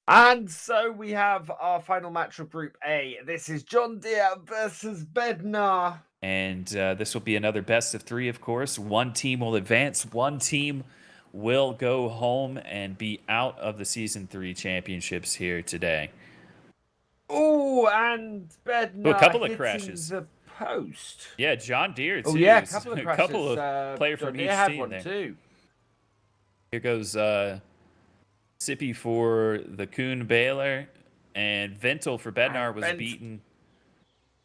And so we have our final match of Group A. This is John Deere versus Bednar. And this will be another best of 3, of course. One team will advance. One team will go home and be out of the Season 3 championships here today. Oh, and Bednar a couple of hitting crashes. the post. Yeah, John Deere, too. Oh, yeah, a couple of crashes. A couple of players from each had team one there. Too. Here goes Sippy for the Kuhn Baylor. And Ventil for Bednar was beaten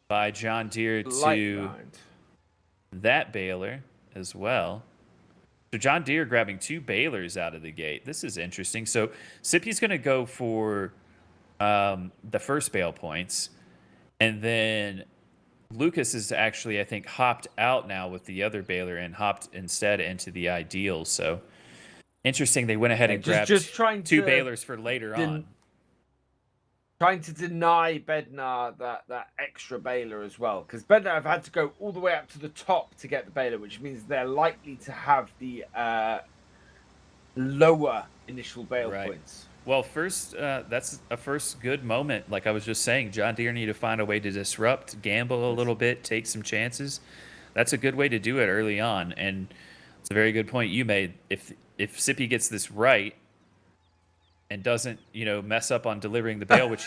by John Deere to that Baylor as well. So John Deere grabbing 2 Baylors out of the gate. This is interesting. So Sippy's going to go for the first bale points. And then Lukas is actually, I think, hopped out now with the other Baylor and hopped instead into the ideal. So interesting. They went ahead and grabbed 2 Baylors for later on. Trying to deny Bednar that extra Baylor as well, because Bednar have had to go all the way up to the top to get the Baylor, which means they're likely to have the lower initial bale points. Well, first, that's a first good moment. Like I was just saying, John Deere need to find a way to disrupt, gamble a little bit, take some chances. That's a good way to do it early on, and it's a very good point you made. If Sippy gets this right and doesn't, mess up on delivering the bale, which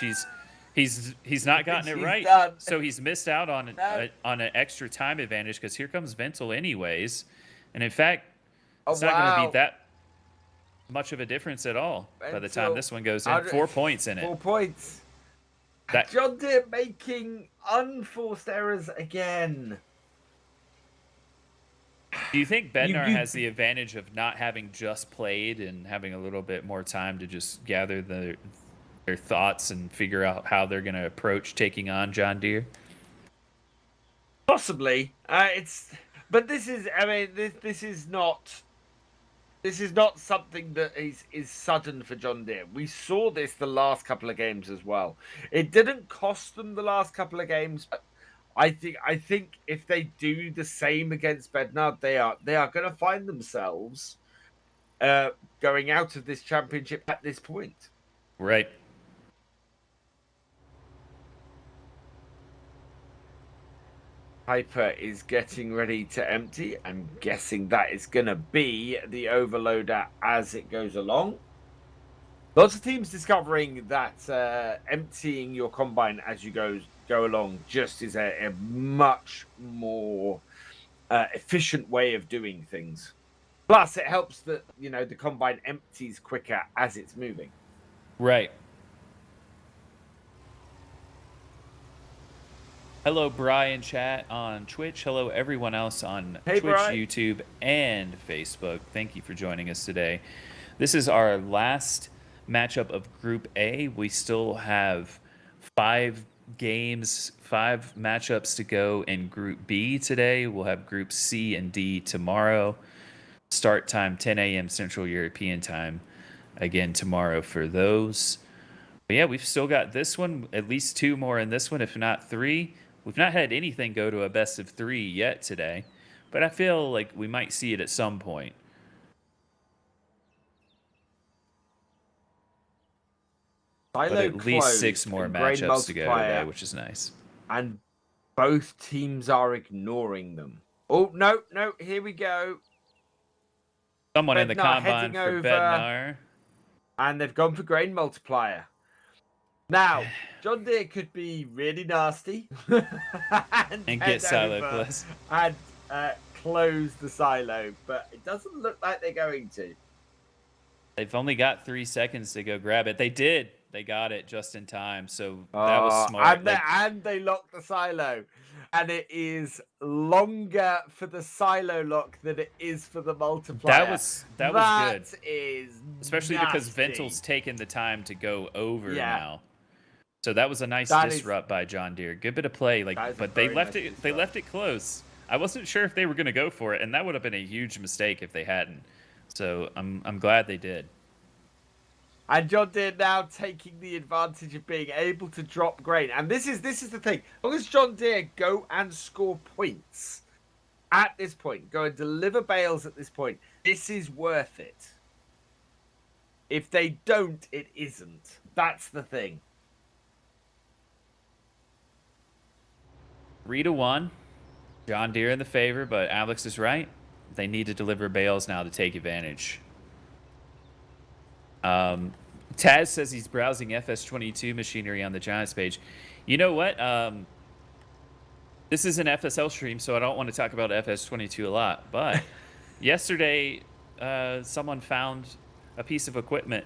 he's not gotten it right. So he's missed out on an extra time advantage, because here comes Ventil anyways. And in fact, it's not going to be that much of a difference at all by the time this one goes in. 4 points in it. 4 points. John Deere making unforced errors again. Do you think Bednar has the advantage of not having just played and having a little bit more time to just gather their thoughts and figure out how they're going to approach taking on John Deere? Possibly. But this is, I mean, this is not something that is sudden for John Deere. We saw this the last couple of games as well. It didn't cost them the last couple of games, but I think if they do the same against Bednar, they are going to find themselves going out of this championship at this point. Right. Hyper is getting ready to empty. I'm guessing that is going to be the overloader as it goes along. Lots of teams discovering that emptying your combine as you go along just is a much more efficient way of doing things. Plus, it helps that the combine empties quicker as it's moving. Right. Hello, Brian chat on Twitch. Hello, everyone else on Twitch, Brian. YouTube, and Facebook. Thank you for joining us today. This is our last matchup of Group A. We still have 5 games, 5 matchups to go in Group B today. We'll have Group C and D tomorrow. Start time 10 a.m. Central European time again tomorrow for those. But yeah, we've still got this one, at least 2 more in this one, if not 3. We've not had anything go to a best of 3 yet today, but I feel like we might see it at some point. But at least 6 more matchups to go today, which is nice. And both teams are ignoring them. Oh, no, here we go. Someone in the combine for Bednar. And they've gone for grain multiplier. Now, John Deere could be really nasty and get silo plus and close the silo, but it doesn't look like they're going to. They've only got 3 seconds to go grab it. They did. They got it just in time, so that was smart. And they locked the silo, and it is longer for the silo lock than it is for the multiplier. That was good. That is especially nasty. Because Ventil's taken the time to go over now. So that was a nice disrupt by John Deere. Good bit of play, but they left it. They left it close. I wasn't sure if they were going to go for it, and that would have been a huge mistake if they hadn't. So I'm glad they did. And John Deere now taking the advantage of being able to drop grain. And this is the thing. As long as John Deere go and score points at this point, go and deliver bales at this point, this is worth it. If they don't, it isn't. That's the thing. 3-1. John Deere in the favor, but Alex is right. They need to deliver bales now to take advantage. Taz says he's browsing FS22 machinery on the Giants page. You know what? This is an FSL stream, so I don't want to talk about FS22 a lot. But yesterday, someone found a piece of equipment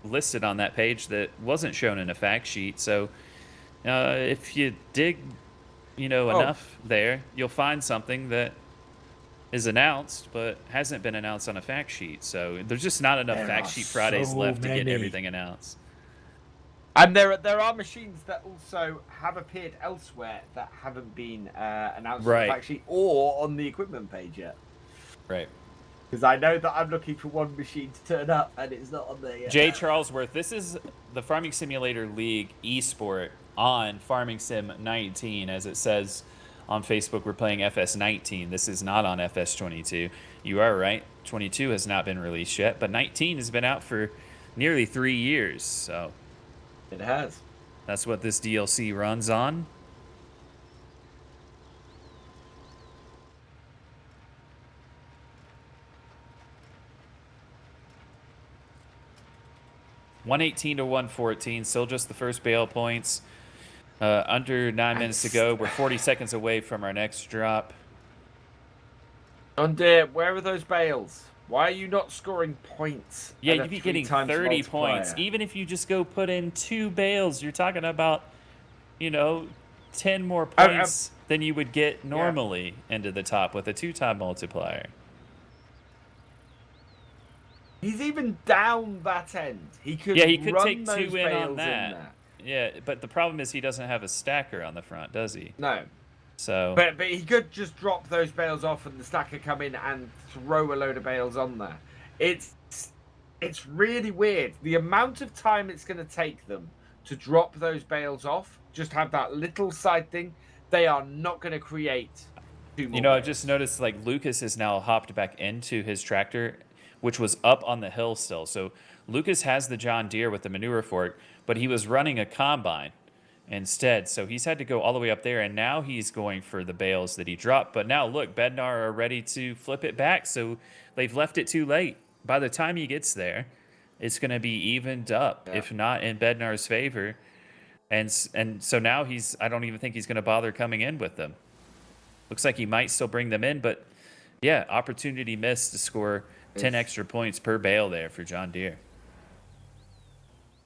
listed on that page that wasn't shown in a fact sheet. So if you dig, enough there, you'll find something that is announced but hasn't been announced on a fact sheet. So there's just not enough fact sheet Fridays left to get everything announced. And there are machines that also have appeared elsewhere that haven't been announced on the fact sheet or on the equipment page yet. Right. Because I know that I'm looking for one machine to turn up and it's not on there yet. Jay Charlesworth, this is the Farming Simulator League Esport on Farming Sim 19. As it says on Facebook, we're playing FS19. This is not on FS22. You are right. 22 has not been released yet, but 19 has been out for nearly 3 years. So it has. That's what this DLC runs on. $118 to $114. Still just the first bale points. Under 9 minutes to go. We're 40 seconds away from our next drop. John Deere, where are those bales? Why are you not scoring points? Yeah, you'd be getting 30 points. Even if you just go put in 2 bales, you're talking about, 10 more points than you would get normally into the top with a 2-time multiplier. He's even down that end. He could take 2 in on that. Yeah, but the problem is he doesn't have a stacker on the front, does he? No. So, but he could just drop those bales off and the stacker come in and throw a load of bales on there. It's really weird. The amount of time it's going to take them to drop those bales off, just have that little side thing, they are not going to create 2 more bales. I've just noticed like Lukas has now hopped back into his tractor, which was up on the hill still. So Lukas has the John Deere with the manure fork, but he was running a combine instead. So he's had to go all the way up there, and now he's going for the bales that he dropped. But now, look, Bednar are ready to flip it back, so they've left it too late. By the time he gets there, it's going to be evened up, if not in Bednar's favor. And so now I don't even think he's going to bother coming in with them. Looks like he might still bring them in, but yeah, opportunity missed to score 10 extra points per bale there for John Deere.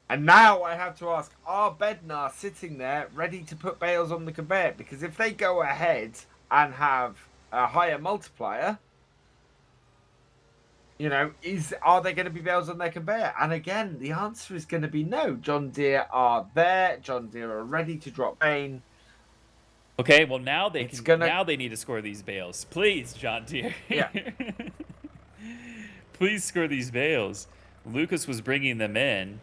And now I have to ask, are Bednar sitting there ready to put bales on the conveyor? Because if they go ahead and have a higher multiplier, are there going to be bales on their conveyor? And again, the answer is going to be no. John Deere are there. John Deere are ready to drop Bane. Okay, well now now they need to score these bales. Please, John Deere. Yeah. Please score these bales. Lukas was bringing them in,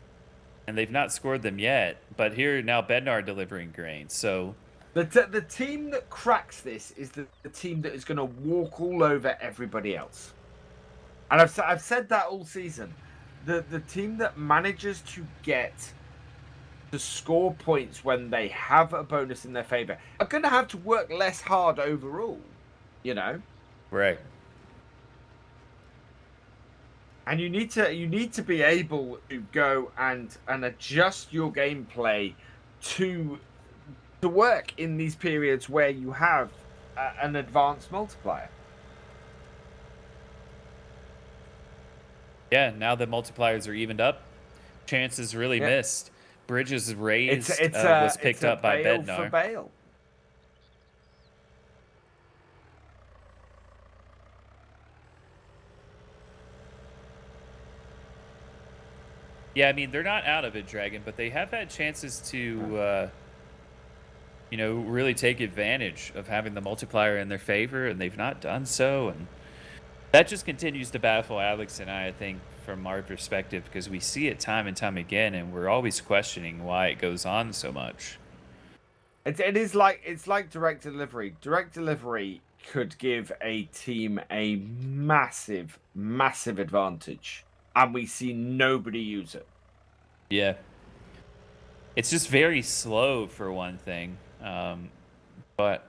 and they've not scored them yet. But here now Bednar delivering grain. So the team that cracks this is the team that is going to walk all over everybody else. And I've said that all season. The team that manages to score points when they have a bonus in their favor are going to have to work less hard overall. Right. And you need to be able to go and adjust your gameplay to work in these periods where you have an advanced multiplier. Yeah, now the multipliers are evened up. Chances really missed. Bridges raised was picked up by Bednar. For bale. Yeah, I mean, they're not out of it, Dragon, but they have had chances to, really take advantage of having the multiplier in their favor, and they've not done so. And that just continues to baffle Alex and I think, from our perspective, because we see it time and time again, and we're always questioning why it goes on so much. It's like direct delivery. Direct delivery could give a team a massive, massive advantage. And we see nobody use it. Yeah. It's just very slow for one thing, but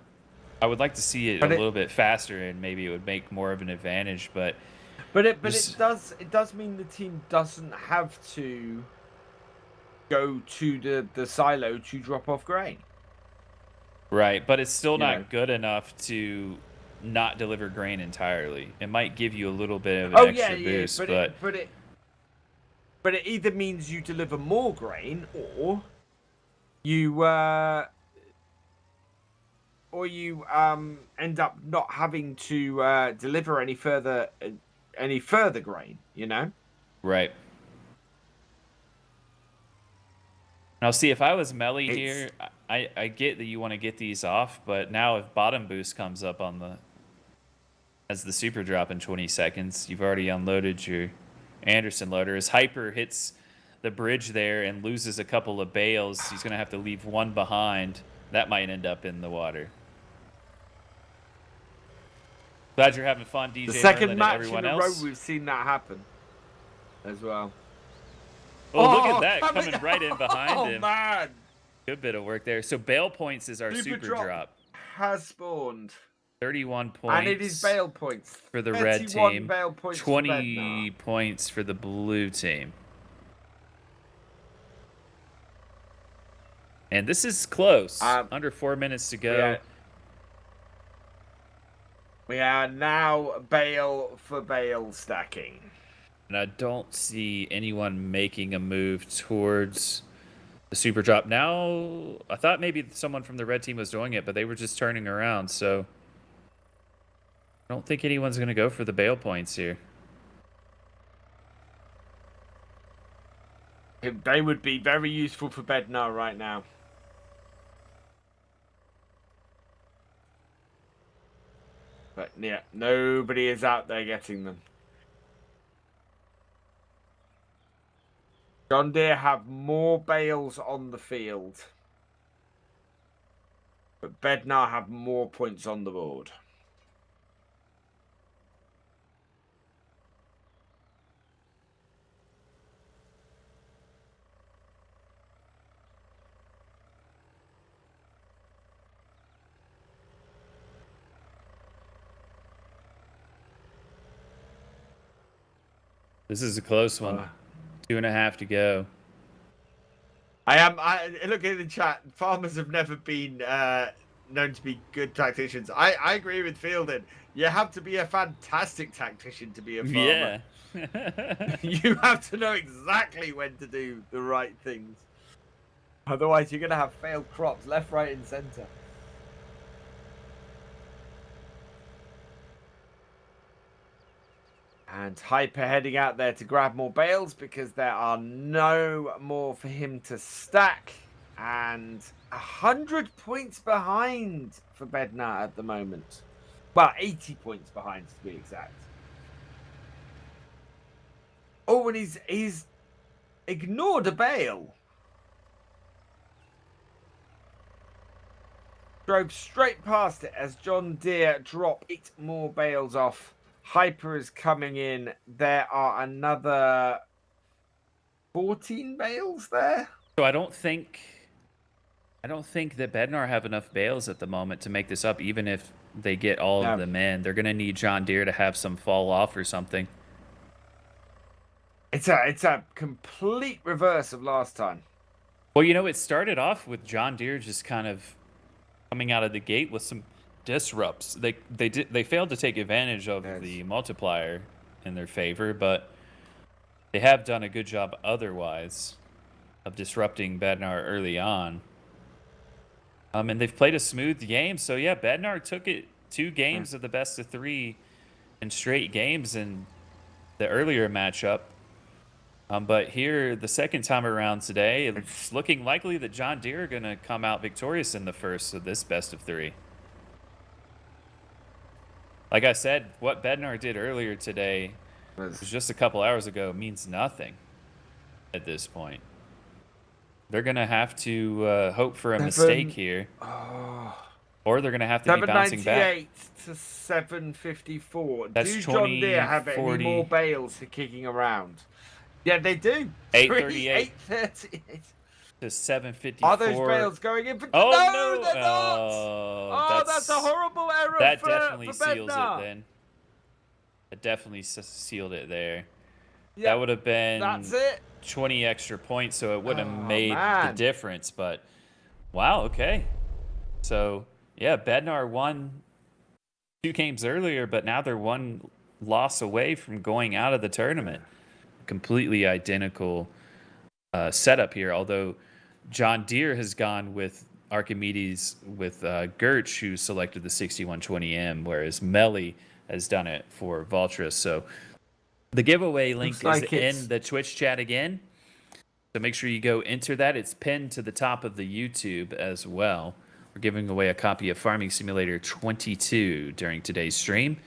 I would like to see it a little bit faster, and maybe it would make more of an advantage. But it does mean the team doesn't have to go to the silo to drop off grain. Right, but it's still not good enough to not deliver grain entirely. It might give you a little bit of an extra boost, but it either means you deliver more grain or you end up not having to deliver any further grain, you know? Right. Now, see, if I was Meli here, I get that you want to get these off, but now if bottom boost comes up on as the super drop in 20 seconds, you've already unloaded your Anderson loader. As Hyper hits the bridge there and loses a couple of bales, he's going to have to leave one behind. That might end up in the water. Glad you're having fun, DJ. The second match everyone in a else. row we've seen that happen as well. Oh, look at that, coming right in behind him. Oh, man. Good bit of work there. So bale points is our super drop. Has spawned. 31 points. And it is bale points. For the red team. Bale points 20 points for the blue team. And this is close. Under 4 minutes to go. Yeah. We are now bale for bale stacking. And I don't see anyone making a move towards the super drop. Now, I thought maybe someone from the red team was doing it, but they were just turning around. So I don't think anyone's going to go for the bale points here. They would be very useful for Bednar right now. But yeah, nobody is out there getting them. John Deere have more bales on the field. But Bednar have more points on the board. This is a close one. 2.5 to go. I look at the chat. Farmers have never been known to be good tacticians. I agree with Fielding. You have to be a fantastic tactician to be a farmer. Yeah. You have to know exactly when to do the right things. Otherwise, you're going to have failed crops left, right, and center. And Hyper heading out there to grab more bales because there are no more for him to stack. And 100 points behind for Bednar at the moment. Well, 80 points behind to be exact. Oh, and he's ignored a bale. Drove straight past it as John Deere dropped 8 more bales off. Hyper is coming in. There are another 14 bales there. So I don't think that Bednar have enough bales at the moment to make this up, even if they get all of them in. They're going to need John Deere to have some fall off or something. It's a complete reverse of last time. Well, you know, it started off with John Deere just kind of coming out of the gate with some disrupts. They failed to take advantage of the multiplier in their favor, but they have done a good job otherwise of disrupting Bednar early on. And they've played a smooth game. So yeah, Bednar took it 2 games of the best of 3 in straight games in the earlier matchup. But here, the second time around today, it's looking likely that John Deere are going to come out victorious in the first of this best of 3. Like I said, what Bednar did earlier today, was just a couple hours ago, means nothing at this point. They're going to have to hope for a mistake here. Or they're going to have to be bouncing back. 798 to 754. That's do John Deere have 40. any more bales for kicking around? Yeah, they do. 838. 838. to 754. Are those bales going in for... Oh, no, they're not! Oh, that's a horrible error that for definitely for seals Bednar. it then. It definitely sealed it there. Yep, that would have been that's it. 20 extra points, so it wouldn't have made the man. difference. But wow, okay. So yeah, Bednar won 2 games earlier, but now they're 1 loss away from going out of the tournament. Completely identical setup here, although John Deere has gone with Archimedes with Gerch, who selected the 6120M, whereas Meli has done it for Valtris. So the giveaway link is in the Twitch chat again. So make sure you go enter that. It's pinned to the top of the YouTube as well. We're giving away a copy of Farming Simulator 22 during today's stream.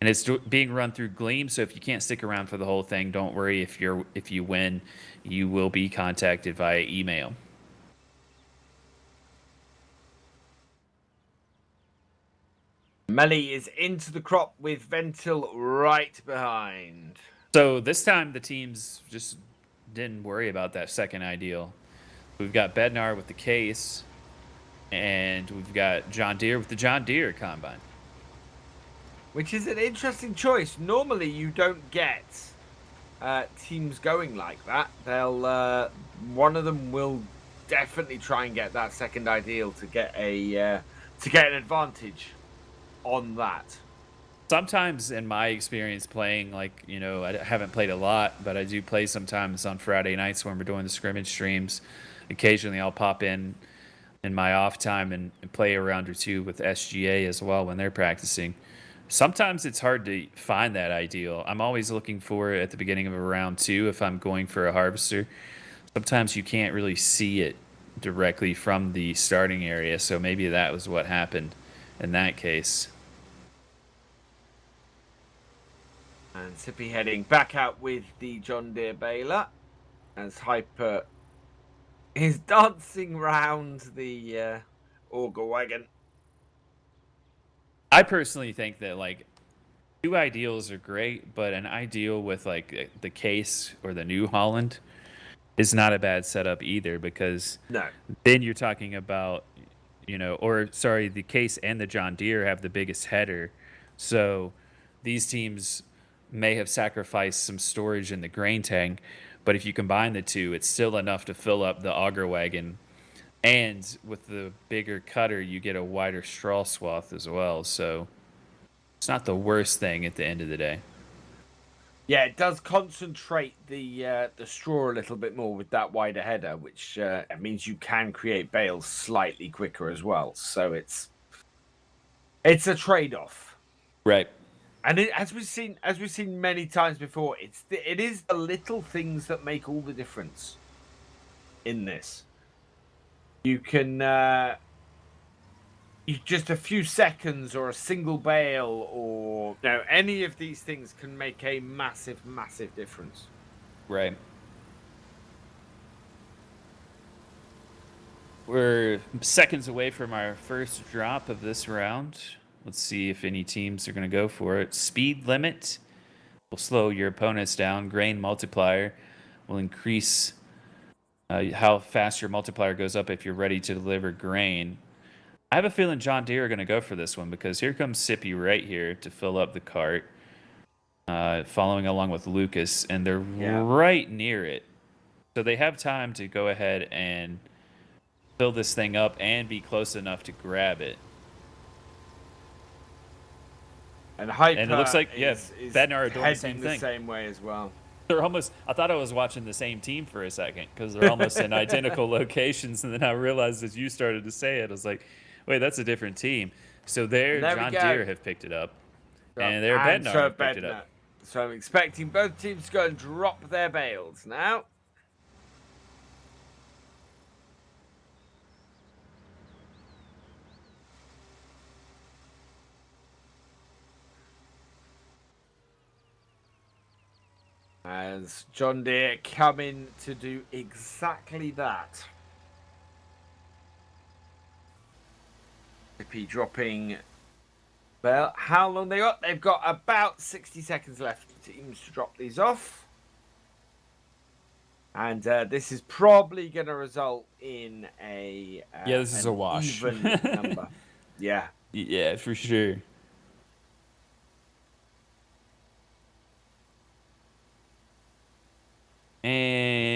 And it's being run through Gleam, so if you can't stick around for the whole thing, don't worry. If you win, you will be contacted via email. Meli is into the crop with Ventil right behind. So this time the teams just didn't worry about that second ideal. We've got Bednar with the case, and we've got John Deere with the John Deere combine. Which is an interesting choice. Normally you don't get teams going like that. They'll one of them will definitely try and get that second ideal to get an advantage on that. Sometimes in my experience playing, like, you know, I haven't played a lot, but I do play sometimes on Friday nights when we're doing the scrimmage streams. Occasionally I'll pop in my off time and play a round or two with SGA as well when they're practicing. Sometimes it's hard to find that ideal. I'm always looking for it at the beginning of a round 2 if I'm going for a harvester. Sometimes you can't really see it directly from the starting area, so maybe that was what happened in that case. And Sippy heading back out with the John Deere baler as Hyper is dancing round the auger wagon. I personally think that, like, 2 ideals are great, but an ideal with, like, the case or the New Holland is not a bad setup either, because then you're talking about, you know, or sorry, the case and the John Deere have the biggest header. So these teams may have sacrificed some storage in the grain tank, but if you combine the 2, it's still enough to fill up the auger wagon. And with the bigger cutter, you get a wider straw swath as well. So it's not the worst thing at the end of the day. Yeah, it does concentrate the straw a little bit more with that wider header, which means you can create bales slightly quicker as well. So it's a trade-off, right? And as we've seen many times before, it is the little things that make all the difference in this. You can just a few seconds or a single bale or any of these things can make a massive difference. Right. We're seconds away from our first drop of this round. Let's see if any teams are going to go for it. Speed limit will slow your opponents down. Grain multiplier will increase how fast your multiplier goes up if you're ready to deliver grain. I have a feeling John Deere are going to go for this one because here comes Sippy right here to fill up the cart, following along with Lukas, and they're right near it. So they have time to go ahead and fill this thing up and be close enough to grab it. And Hyper and it looks like Bednar are doing the same thing. The same way as well. They're almost. I thought I was watching the same team for a second because they're almost in identical locations, and then I realized as you started to say it, I was like, "Wait, that's a different team." So there John Deere have picked it up, and there Bednar have picked it up. So I'm expecting both teams to go and drop their bales now. As John Deere coming to do exactly that. Sippy dropping. Well, how long they got? They've got about 60 seconds left for teams to drop these off. And this is probably going to result in this is a wash. Even number. Yeah. Yeah, for sure. And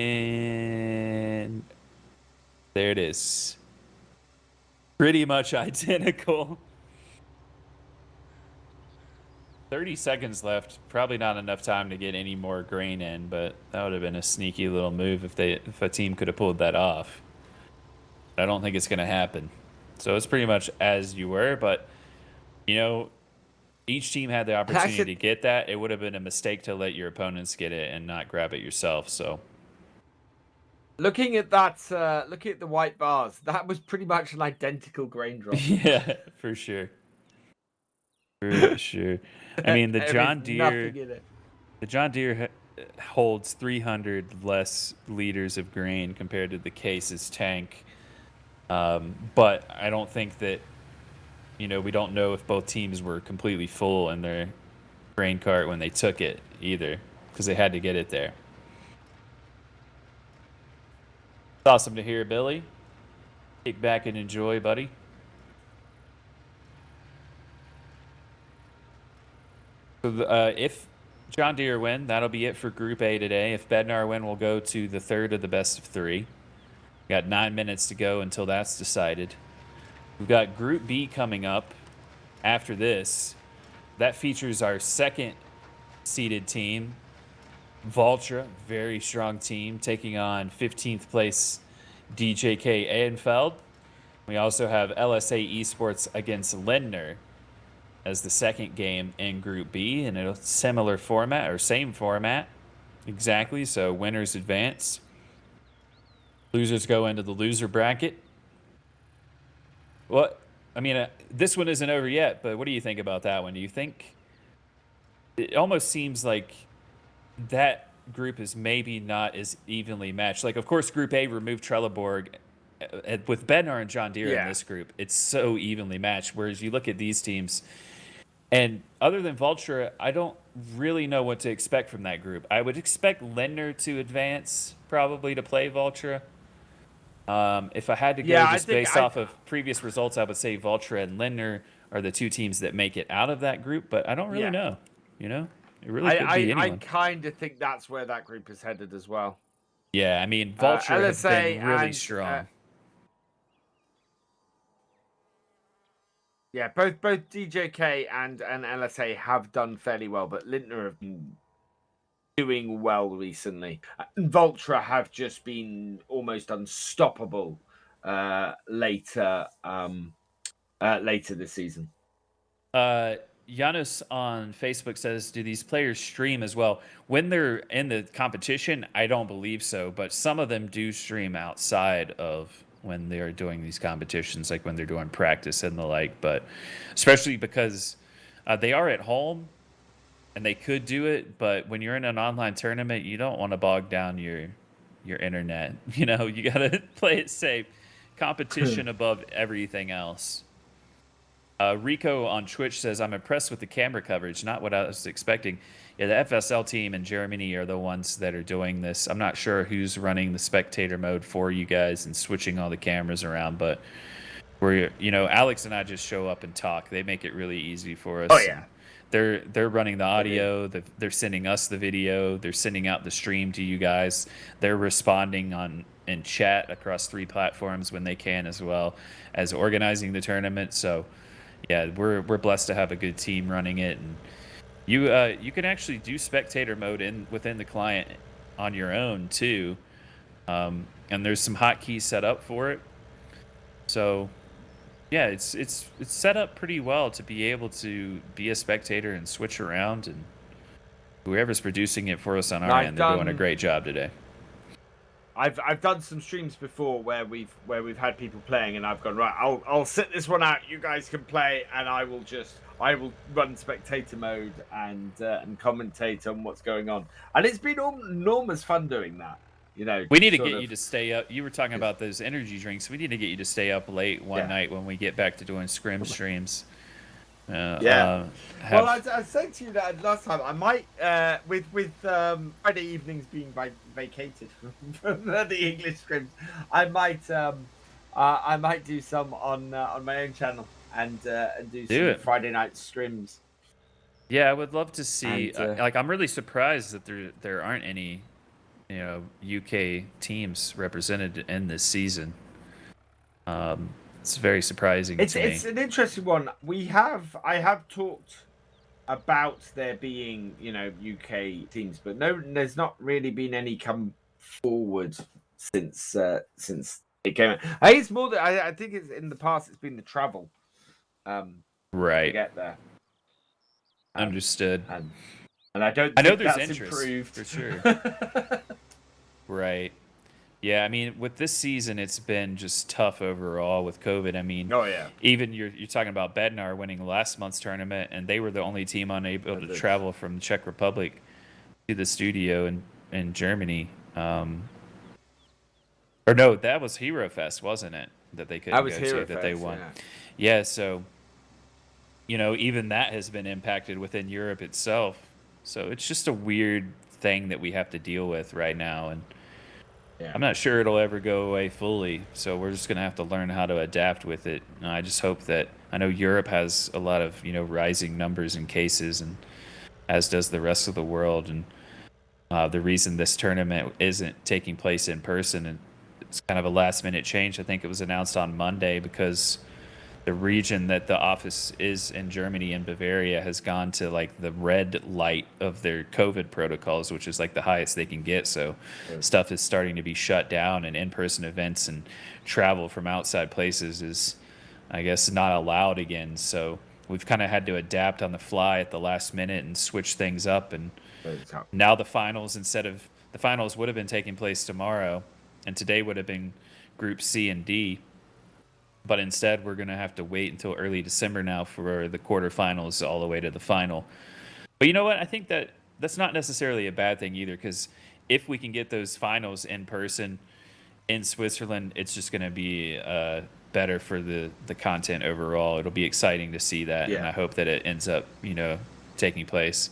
there it is. Pretty much identical. 30 seconds left. Probably not enough time to get any more grain in, but that would have been a sneaky little move if a team could have pulled that off. I don't think it's going to happen. So it's pretty much as you were, but you know, each team had the opportunity to get that. It would have been a mistake to let your opponents get it and not grab it yourself. So looking at that, looking at the white bars, that was pretty much an identical grain drop. Yeah, for sure. For sure. I mean, the John Deere holds 300 less liters of grain compared to the Case's tank. But I don't think that, we don't know if both teams were completely full in their grain cart when they took it either, because they had to get it there. It's awesome to hear, Billy. Kick back and enjoy, buddy. So if John Deere win, that'll be it for Group A today. If Bednar win, we'll go to the third of the best of 3. We got 9 minutes to go until that's decided. We've got Group B coming up after this. That features our second seeded team, Valtra, very strong team, taking on 15th place DJK Ehrenfeld. We also have LSA Esports against Lindner as the second game in Group B in a similar format, or same format exactly. So winners advance. Losers go into the loser bracket. What? I mean, this one isn't over yet, but what do you think about that one? Do you think it almost seems like that group is maybe not as evenly matched? Like, of course, Group A removed Trelleborg. With Bednar and John Deere in this group, it's so evenly matched. Whereas you look at these teams, and other than Valtra, I don't really know what to expect from that group. I would expect Lindner to advance, probably, to play Valtra. If I had to go just based off of previous results, I would say Valtra and Lindner are the two teams that make it out of that group, but I don't really know. It really could be anyone. I kind of think that's where that group is headed as well. Yeah, I mean, Valtra has been really strong. Yeah, both DJK and LSA have done fairly well, but Lindner have been doing well recently. And Valtra have just been almost unstoppable later this season. Janus on Facebook says, do these players stream as well? When they're in the competition, I don't believe so, but some of them do stream outside of when they're doing these competitions, like when they're doing practice and the like, but especially because they are at home and they could do it, but when you're in an online tournament, you don't want to bog down your internet. You got to play it safe. Competition above everything else. Rico on Twitch says, I'm impressed with the camera coverage, not what I was expecting. Yeah, the FSL team in Germany are the ones that are doing this. I'm not sure who's running the spectator mode for you guys and switching all the cameras around, but Alex and I just show up and talk. They make it really easy for us. Oh, yeah. They're running the audio. They're sending us the video. They're sending out the stream to you guys. They're responding in chat across 3 platforms when they can, as well as organizing the tournament. So, yeah, we're blessed to have a good team running it, and you can actually do spectator mode within the client on your own too, and there's some hotkeys set up for it. So, yeah, it's set up pretty well to be able to be a spectator and switch around, and whoever's producing it for us on our end, they're doing a great job today. I've done some streams before where we've had people playing, and I've gone, right, I'll sit this one out. You guys can play, and I will run spectator mode and commentate on what's going on. And it's been enormous fun doing that. We need to get you to stay up. You were talking about those energy drinks. We need to get you to stay up late one night when we get back to doing scrim streams. Well, I said to you that last time. I might, with Friday evenings being vacated from the English scrims, I might do some on my own channel and do some Friday night scrims. Yeah, I would love to see. Like, I'm really surprised that there aren't any, UK teams represented in this season. It's very surprising to me. It's an interesting one. I have talked about there being, UK teams, but no, there's not really been any come forward since it came out. I think it's more that I think it's in the past. It's been the travel, right, to get there. Understood. And I don't. I know think there's that's interest improved for sure. Right. Yeah, I mean, with this season, it's been just tough overall with COVID. I mean, even you're talking about Bednar winning last month's tournament, and they were the only team unable to travel from the Czech Republic to the studio in Germany. Or no, that was Hero Fest, wasn't it? That they couldn't go to, that they won. Yeah, so even that has been impacted within Europe itself. So it's just a weird thing that we have to deal with right now, and I'm not sure it'll ever go away fully, so we're just going to have to learn how to adapt with it. And I just hope that, I know Europe has a lot of, rising numbers and cases, and as does the rest of the world. And the reason this tournament isn't taking place in person, and it's kind of a last-minute change. I think it was announced on Monday because the region that the office is in Germany and Bavaria has gone to like the red light of their COVID protocols, which is like the highest they can get. So stuff is starting to be shut down, and in-person events and travel from outside places is, I guess, not allowed again. So we've kind of had to adapt on the fly at the last minute and switch things up. And now the finals would have been taking place tomorrow, and today would have been Group C and D. But instead, we're going to have to wait until early December now for the quarterfinals all the way to the final. But you know what? I think that's not necessarily a bad thing either, because if we can get those finals in person in Switzerland, it's just going to be better for the content overall. It'll be exciting to see that, and I hope that it ends up, taking place.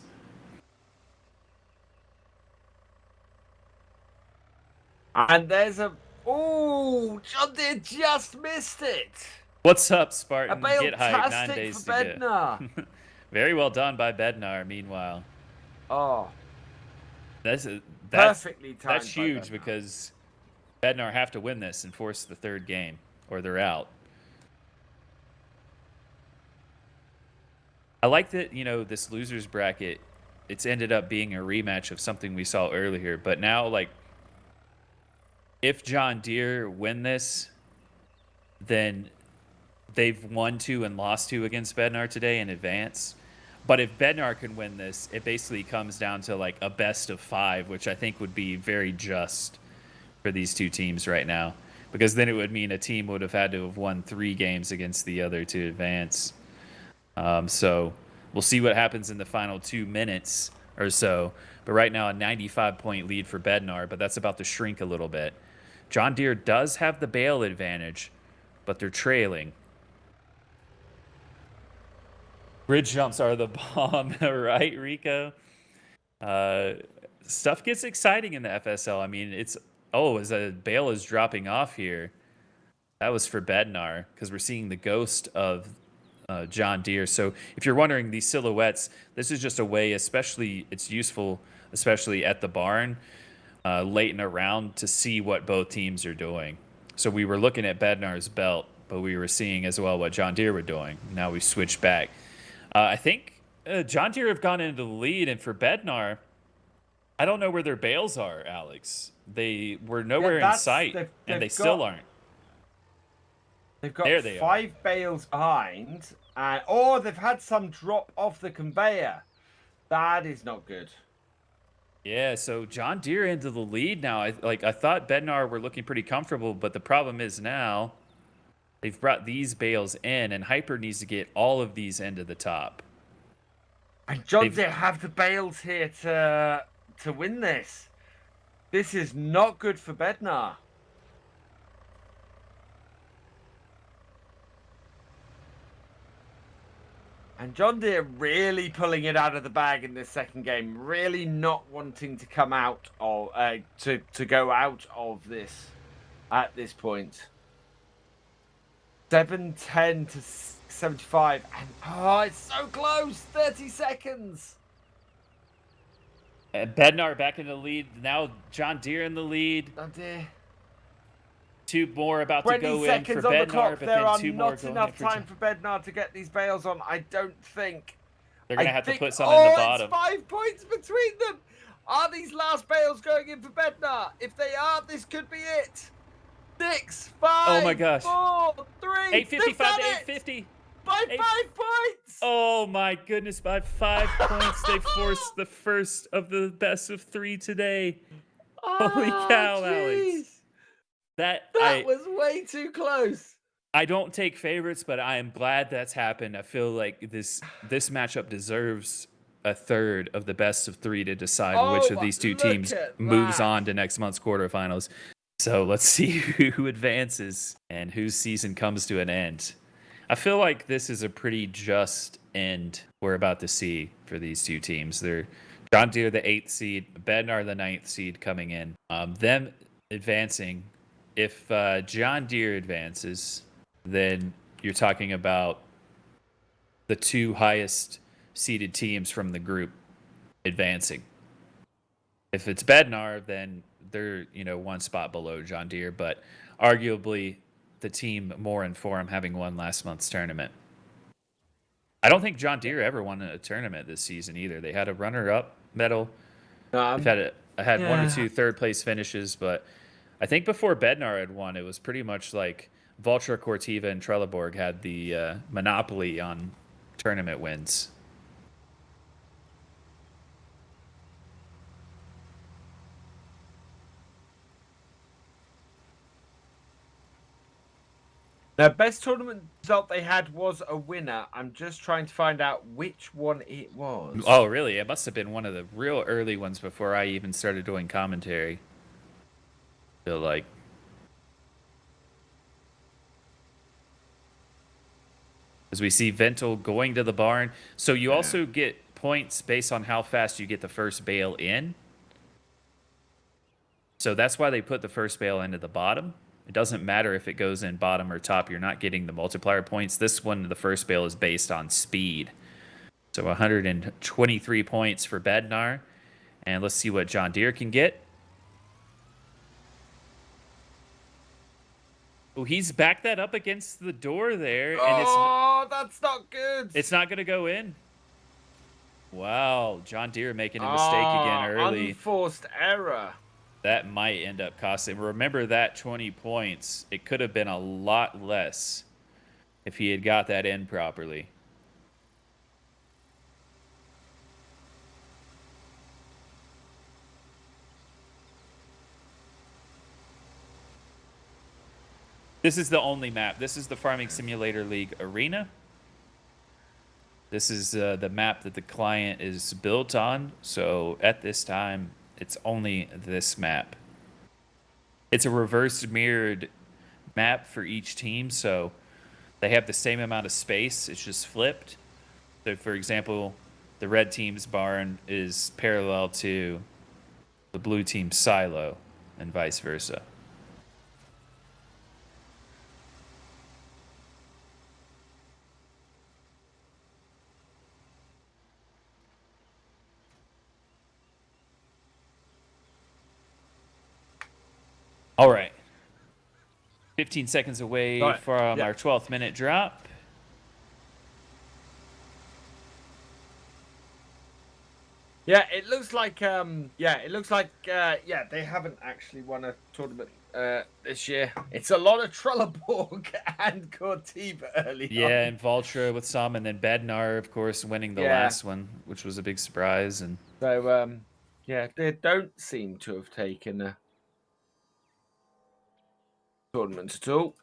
And there's Oh, John Deere just missed it. What's up, Spartan? A Get hype, 9 days for Bednar. Very well done by Bednar, meanwhile. Oh. That's perfectly timed. That's huge because Bednar have to win this and force the third game, or they're out. I like that, this losers bracket, it's ended up being a rematch of something we saw earlier, but now, like, if John Deere win this, then they've won 2 and lost 2 against Bednar today in advance. But if Bednar can win this, it basically comes down to like a best of 5, which I think would be very just for these two teams right now. Because then it would mean a team would have had to have won 3 games against the other to advance. So we'll see what happens in the final 2 minutes or so. But right now, a 95-point lead for Bednar, but that's about to shrink a little bit. John Deere does have the bale advantage, but they're trailing. Bridge jumps are the bomb, right, Rico? Stuff gets exciting in the FSL. I mean, as a bale is dropping off here, that was for Bednar, because we're seeing the ghost of John Deere. So if you're wondering, these silhouettes, this is just a way, it's useful, especially at the barn, late in a round, to see what both teams are doing. So we were looking at Bednar's belt, but we were seeing as well what John Deere were doing. Now we switched back. I think John Deere have gone into the lead, and for Bednar, I don't know where their bales are, Alex. They were nowhere in sight, and they still aren't. They've got 5 bales behind, or they've had some drop off the conveyor. That is not good. Yeah, so John Deere into the lead now. I thought Bednar were looking pretty comfortable, but the problem is now they've brought these bales in, and Hyper needs to get all of these into the top. And John Deere have the bales here to win this. This is not good for Bednar. And John Deere really pulling it out of the bag in this second game, really not wanting to come out of to go out of this at this point. 7:10 to 75, and oh, it's so close. 30 seconds. And Bednar back in the lead. Now John Deere in the lead. Oh dear. 2 more about to go in for on the Bednar, clock. but There then are 2 more not going enough in for time for Bednar to get these bales on. I don't think. They're going to have to put some in the bottom. It's 5 points between them. Are these last bales going in for Bednar? If they are, this could be it. 6, 5, oh my gosh. 4, 3. 855 to 850. By 5 points. Oh my goodness, by 5 points they forced the first of the best of 3 today. Holy cow, Alex. That was way too close. I don't take favorites, but I am glad that's happened. I feel like this matchup deserves a third of the best of 3 to decide which of these 2 teams moves on to next month's quarterfinals. So let's see who advances and whose season comes to an end. I feel like this is a pretty just end we're about to see for these 2 teams. They're John Deere, the 8th seed, Bednar, the 9th seed coming in. Them advancing. If John Deere advances, then you're talking about the 2 highest seeded teams from the group advancing. If it's Bednar, then they're 1 spot below John Deere, but arguably the team more in form, having won last month's tournament. I don't think John Deere ever won a tournament this season either. They had a runner-up medal. They've had 1 or 2 third-place finishes, but I think before Bednar had won, it was pretty much like Valtra, Cortiva, and Trelleborg had the monopoly on tournament wins. The best tournament result they had was a winner. I'm just trying to find out which one it was. Oh, really? It must have been one of the real early ones before I even started doing commentary. Feel like. As we see Ventil going to the barn. So you also get points based on how fast you get the first bale in. So that's why they put the first bale into the bottom. It doesn't matter if it goes in bottom or top. You're not getting the multiplier points. This one, the first bale is based on speed. So 123 points for Bednar. And let's see what John Deere can get. Oh, he's backed that up against the door there. And that's not good. It's not going to go in. Wow, John Deere making a mistake again early. Unforced error. That might end up costing. Remember that 20 points. It could have been a lot less if he had got that in properly. This is the only map. This is the Farming Simulator League Arena. This is the map that the client is built on. So at this time, it's only this map. It's a reverse mirrored map for each team, so they have the same amount of space. It's just flipped. So, for example, the red team's barn is parallel to the blue team's silo, and vice versa. All right. 15 seconds away from our 12th minute drop. Yeah, it looks like they haven't actually won a tournament this year. It's a lot of Trelleborg and Cortiva early on. And Valtra with some, and then Bednar, of course, winning the last one, which was a big surprise. And so they don't seem to have taken a tournament at all.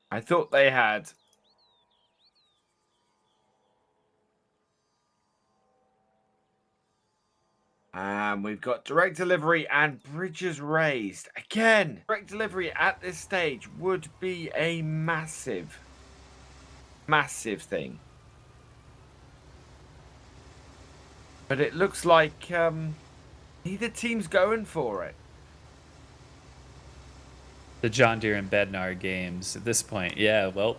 I thought they had. And we've got direct delivery and bridges raised. Again, direct delivery at this stage would be a massive, massive thing. But it looks like neither team's going for it. The John Deere and Bednar games at this point. Yeah, well,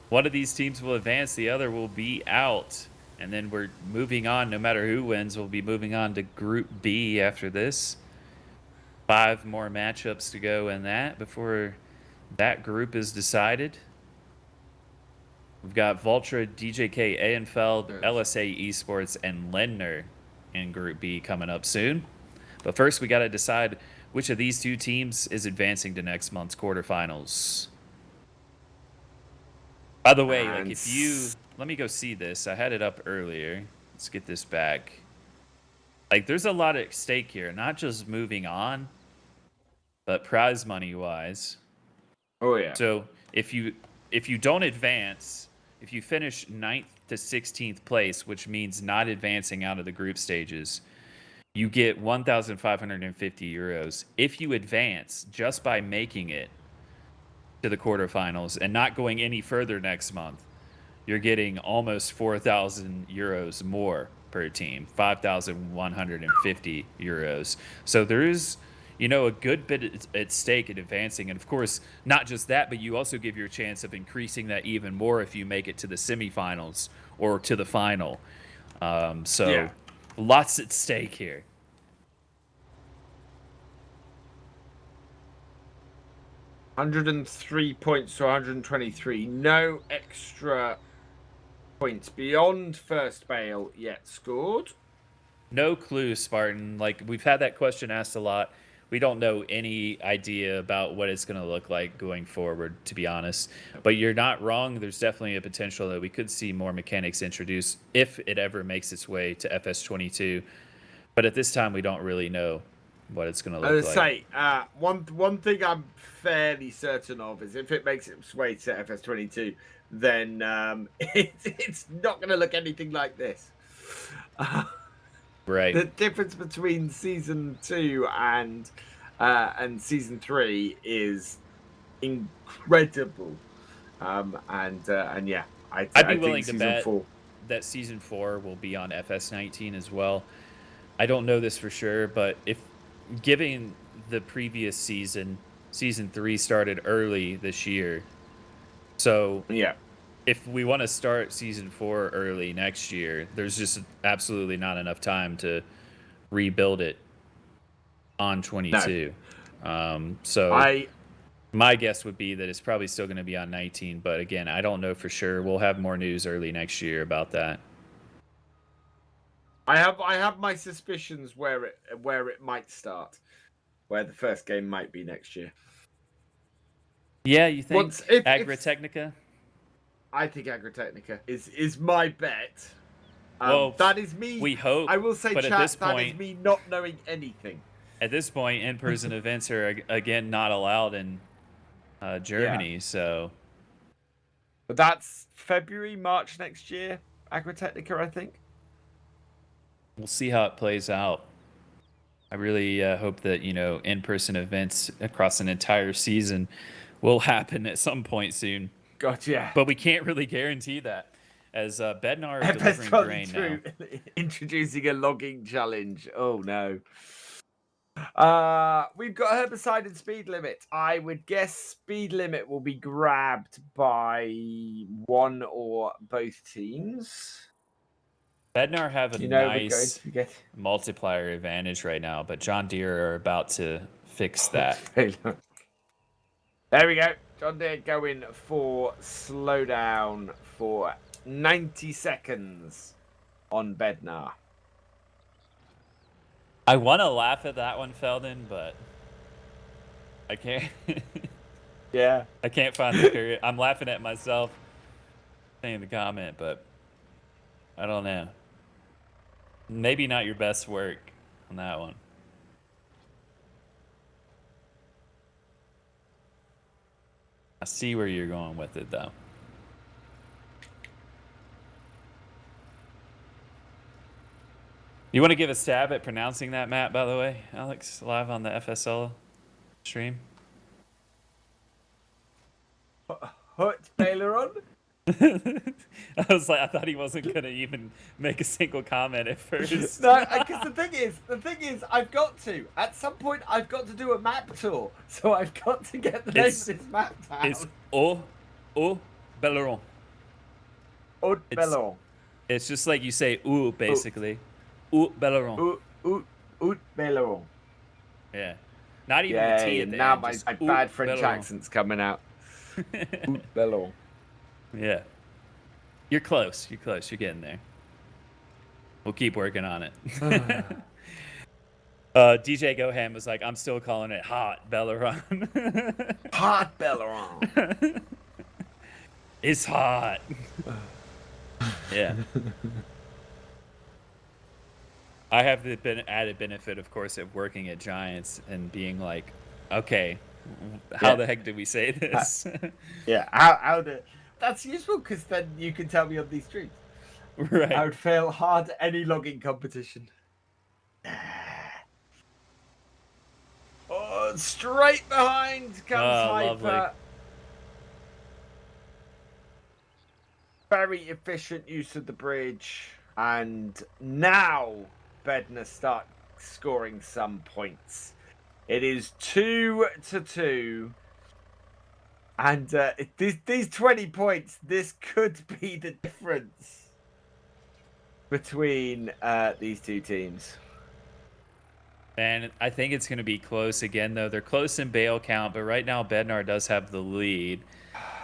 one of these teams will advance, the other will be out. And then we're moving on. No matter who wins, we'll be moving on to Group B after this. 5 more matchups to go in that before that group is decided. We've got Vultra, DJK, Aenfeld, LSA Esports, and Lendner in Group B coming up soon. But first, we got to decide which of these 2 teams is advancing to next month's quarterfinals. By the way, like if you... Let me go see this. I had it up earlier. Let's get this back. Like, there's a lot at stake here. Not just moving on, but prize money-wise. Oh, yeah. So, if you don't advance... If you finish 9th to 16th place, which means not advancing out of the group stages, you get 1,550 euros. If you advance just by making it to the quarterfinals and not going any further next month, you're getting almost 4,000 euros more per team, 5,150 euros. So there is, you know, a good bit at stake in advancing. And of course, not just that, but you also give your chance of increasing that even more if you make it to the semifinals or to the final. Lots at stake here. $103 points to 123. No extra points beyond first bale yet scored. No clue, Spartan. Like, we've had that question asked a lot. We don't know any idea about what it's going to look like going forward, to be honest. But you're not wrong. There's definitely a potential that we could see more mechanics introduced if it ever makes its way to FS22. But at this time, we don't really know what it's going to look like. One thing I'm fairly certain of is if it makes its way to FS22, then it's not going to look anything like this. Right. The difference between season 2 and season 3 is incredible. And yeah, I'd be willing to bet that season 4 will be on FS19 as well. I don't know this for sure, but if given the previous season 3 started early this year, so yeah, if we want to start season 4 early next year, there's just absolutely not enough time to rebuild it on 22. No. My guess would be that it's probably still going to be on 19, but again, I don't know for sure. We'll have more news early next year about that. I have my suspicions where it might start, where the first game might be next year. Yeah, you think Agritechnica? I think Agritechnica is my bet. Well, that is me. We hope. I will say, but chat, at this that point, is me not knowing anything. At this point, in-person events are again not allowed in Germany. Yeah. So, but that's February, March next year. Agritechnica, I think. We'll see how it plays out. I really hope that, you know, in-person events across an entire season will happen at some point soon. Gotcha. But we can't really guarantee that, as Bednar is delivering grain now. Introducing a logging challenge. Oh, no. We've got herbicide and speed limit. I would guess speed limit will be grabbed by one or both teams. Bednar have a nice multiplier advantage right now, but John Deere are about to fix that. There we go. John Deere going for slowdown for 90 seconds on Bednar. I want to laugh at that one, Feldon, but I can't. Yeah. I can't find the period. I'm laughing at myself saying the comment, but I don't know. Maybe not your best work on that one. I see where you're going with it, though. You want to give a stab at pronouncing that map, by the way, Alex, live on the FSL stream? Hudeček? I was like, I thought he wasn't gonna even make a single comment at first. No, because the thing is, I've got to. At some point, I've got to do a map tour, so I've got to get the name of this map down. It's Au Belleron. Au Belleron. It's just like you say "ou" basically. Au Belleron. Au Belleron. Yeah. Not even a T at the now end. my bad French accent's coming out. Au Belleron. Yeah. You're close. You're close. You're getting there. We'll keep working on it. DJ Goham was like, I'm still calling it Hot Belleron. Hot Belleron. It's hot. Yeah. I have the added benefit, of course, of working at Giants and being like, okay, how the heck did we say this? Yeah, how to... That's useful because then you can tell me on these streams. Right. I would fail hard at any logging competition. Oh, straight behind comes Hyper. Lovely. Very efficient use of the bridge. And now Bednar start scoring some points. It is 2-2. And these 20 points, this could be the difference between these two teams. And I think it's going to be close again, though. They're close in bale count, but right now Bednar does have the lead.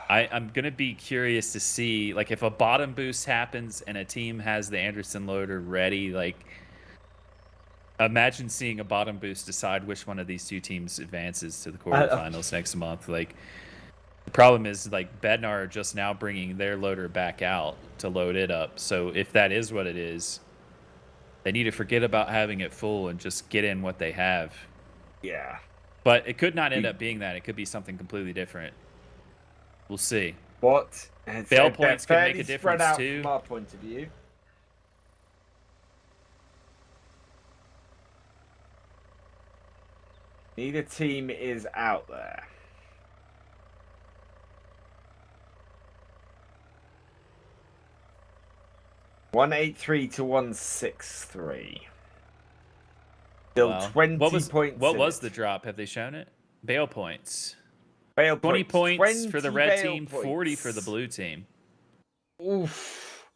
I'm going to be curious to see, like, if a bottom boost happens and a team has the Anderson loader ready, like, imagine seeing a bottom boost decide which one of these two teams advances to the quarterfinals next month. Like, the problem is, like, Bednar are just now bringing their loader back out to load it up. So if that is what it is, they need to forget about having it full and just get in what they have. Yeah. But it could not end up being that. It could be something completely different. We'll see. What? Bale points could make a difference, out too. From our point of view. Neither team is out there. $183 to $163. Still Wow. 20 points. What was the drop? Have they shown it? Bale points. Bale 20 points for the red bale team, points. 40 for the blue team. Oof.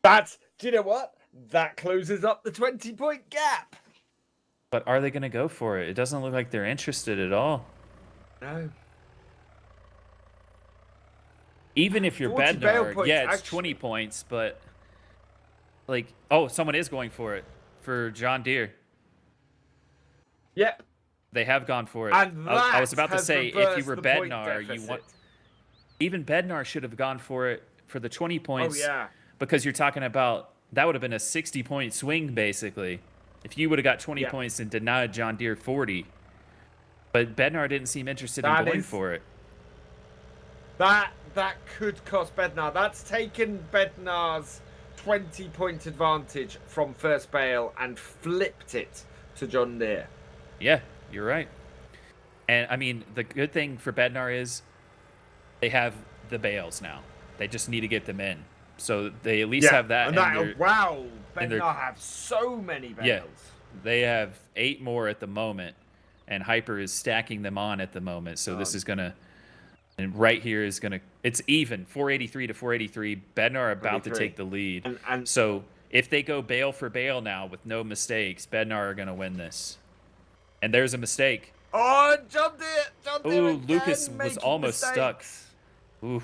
Do you know what? That closes up the 20-point gap. But are they going to go for it? It doesn't look like they're interested at all. No. Even if you're Bednar, yeah, it's 20 points, but like, oh, someone is going for it for John Deere. Yep. They have gone for it. And I was about to say, if you were the Bednar, you want even Bednar should have gone for it for the 20 points. Oh yeah. Because you're talking about that would have been a 60-point swing basically. If you would have got 20 points and denied John Deere 40. But Bednar didn't seem interested in going for it. That could cost Bednar. That's taken Bednar's 20-point advantage from first bale and flipped it to John Deere. Yeah, you're right. And I mean, the good thing for Bednar is they have the bales now. They just need to get them in. So they at least have that. Wow, Bednar have so many bales. Yeah, they have 8 more at the moment, and Hyper is stacking them on at the moment. So this is going to, and right here is going to, it's even, 483 to 483. Bednar are about to take the lead. And so if they go bale for bale now with no mistakes, Bednar are going to win this. And there's a mistake. Oh, John Deere! Ooh, Lukas was almost stuck. Ooh.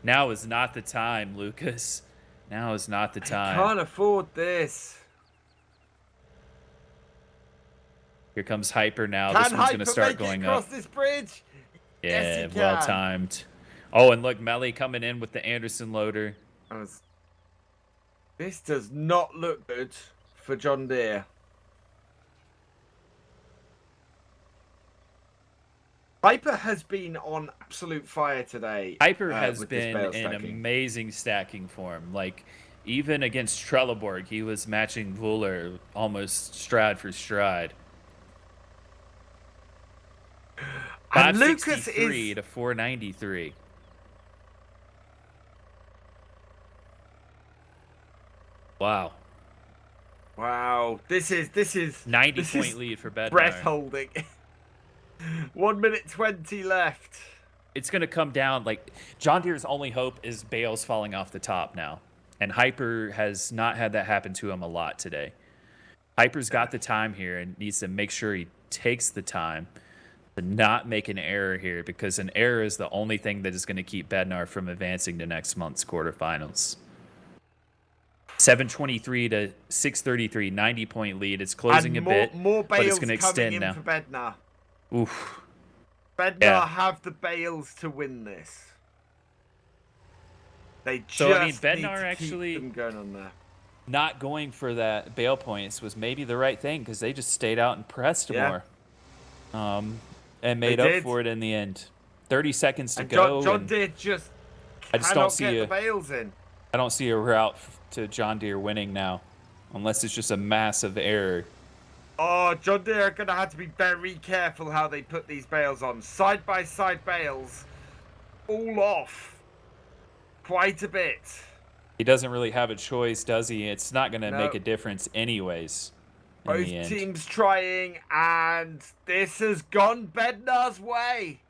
Now is not the time, Lukas. Now is not the time. I can't afford this. Here comes Hyper now. This one's going to start going up. Cross this bridge? Yeah, well timed. Oh, and look, Meli coming in with the Anderson loader. This does not look good for John Deere. Hyper has been on absolute fire today. Hyper has been in amazing stacking form. Like, even against Trelleborg, he was matching Vuller almost stride for stride. And Lukas 563 to 493. Wow. Wow. This is 90-point lead for Bednar. Breath holding. 1 minute 20 left. It's going to come down. Like, John Deere's only hope is bales falling off the top now. And Hyper has not had that happen to him a lot today. Hyper's got the time here and needs to make sure he takes the time to not make an error here, because an error is the only thing that is going to keep Bednar from advancing to next month's quarterfinals. 723 to 633, 90-point lead. It's closing a bit, but it's going to extend now. For Bednar. Oof. Bednar have the bales to win this. They just Bednar need to actually keep them going on there. Not going for that bale points was maybe the right thing, because they just stayed out and pressed more. And made up for it in the end. 30 seconds to go. John Deere just cannot get the bales in. I don't see a route to John Deere winning now, unless it's just a massive error. Oh, John Deere are going to have to be very careful how they put these bales on. Side-by-side bales, all off quite a bit. He doesn't really have a choice, does he? It's not going to make a difference anyways. Both teams trying, and this has gone Bednar's way.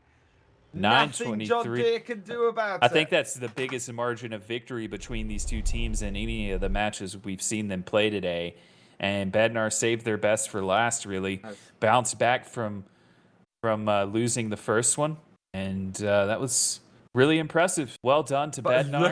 9:23. Nothing John Deere can do about it. I think that's the biggest margin of victory between these two teams in any of the matches we've seen them play today. And Bednar saved their best for last, really. Bounced back from losing the first one. And that was really impressive. Well done to Bednar.